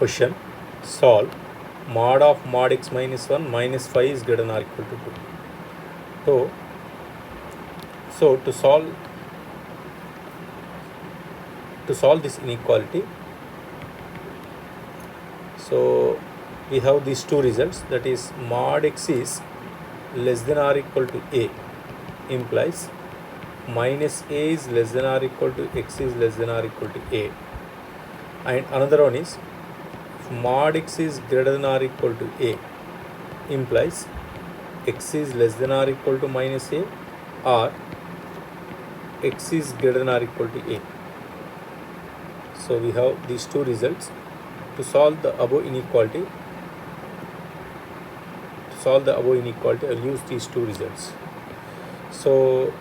Question: solve mod of mod x minus 1 minus 5 is greater than or equal to 2. So to solve this inequality, so we have these two results, that is mod x is less than or equal to a implies minus a is less than or equal to x is less than or equal to a, and another one is mod x is greater than or equal to a implies x is less than or equal to minus a, or x is greater than or equal to a. So we have these two results. To solve the above inequality, I'll use these two results. So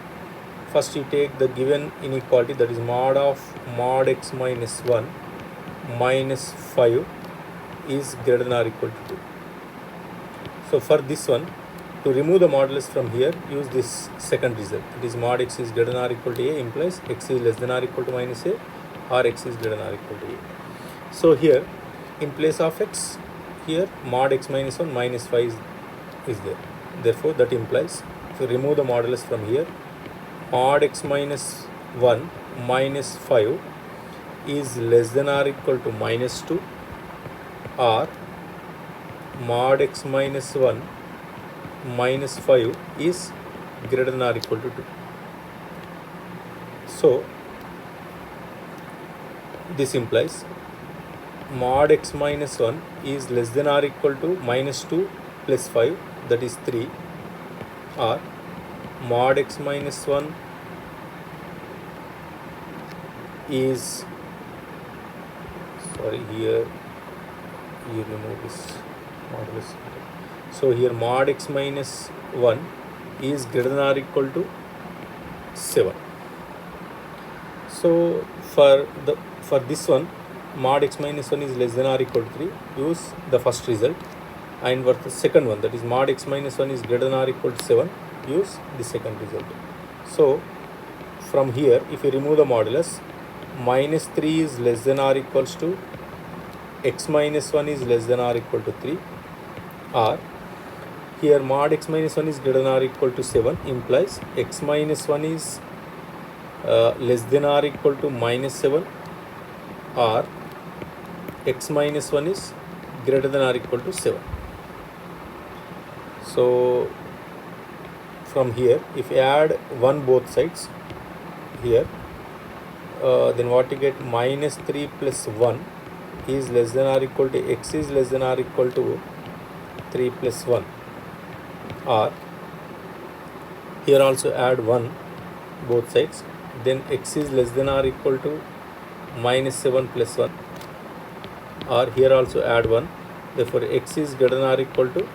first you take the given inequality, that is mod of mod x minus 1 minus 5 is greater than or equal to 2. So for this one, to remove the modulus from here, use this second result, that is mod x is greater than or equal to a implies x is less than or equal to minus a, or x is greater than or equal to a. So here in place of x, here mod x minus 1 minus 5 is there. Therefore that implies, if you remove the modulus from here, mod x minus 1 minus 5 is less than or equal to minus 2, or mod x minus 1 minus 5 is greater than or equal to 2. So this implies mod x minus 1 is less than or equal to minus 2 plus 5, that is 3, or mod x minus 1 is, sorry, here you remove this modulus. So here mod x minus 1 is greater than or equal to 7. So for this one, mod x minus 1 is less than or equal to 3, use the first result, and for the second one, that is mod x minus 1 is greater than or equal to 7, use the second result. So from here, if you remove the modulus, minus 3 is less than or equals to x minus 1 is less than or equal to 3, or here mod x minus 1 is greater than or equal to 7 implies x minus 1 is less than or equal to minus 7, or x minus 1 is greater than or equal to 7. So from here, if you add 1 both sides here, then what you get, minus 3 plus 1 is less than or equal to x is less than or equal to 3 plus 1, or here also add 1 both sides, then x is less than or equal to minus 7 plus 1, or here also add 1, therefore x is greater than or equal to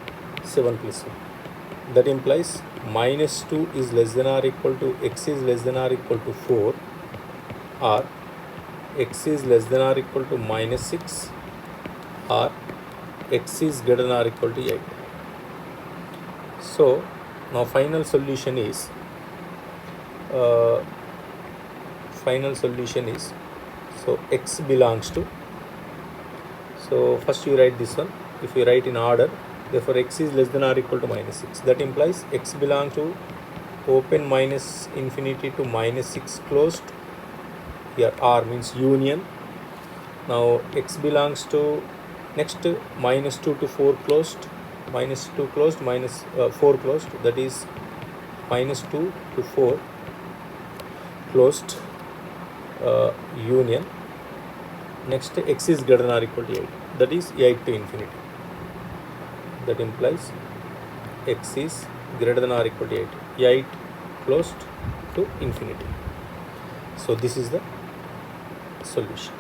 7 plus 1. That implies minus 2 is less than or equal to x is less than or equal to 4, or x is less than or equal to minus 6, or x is greater than or equal to 8. So now final solution is so x belongs to, so first you write this one, if you write in order, therefore x is less than or equal to minus 6, that implies x belongs to open minus infinity to minus 6 closed, here R means union. Now x belongs to next minus 2 to 4 closed, minus 2 closed, minus 4 closed, that is minus 2 to 4 closed union. Next x is greater than or equal to 8, that is 8 to infinity. That implies x is greater than or equal to 8 closed to infinity. So this is the solution.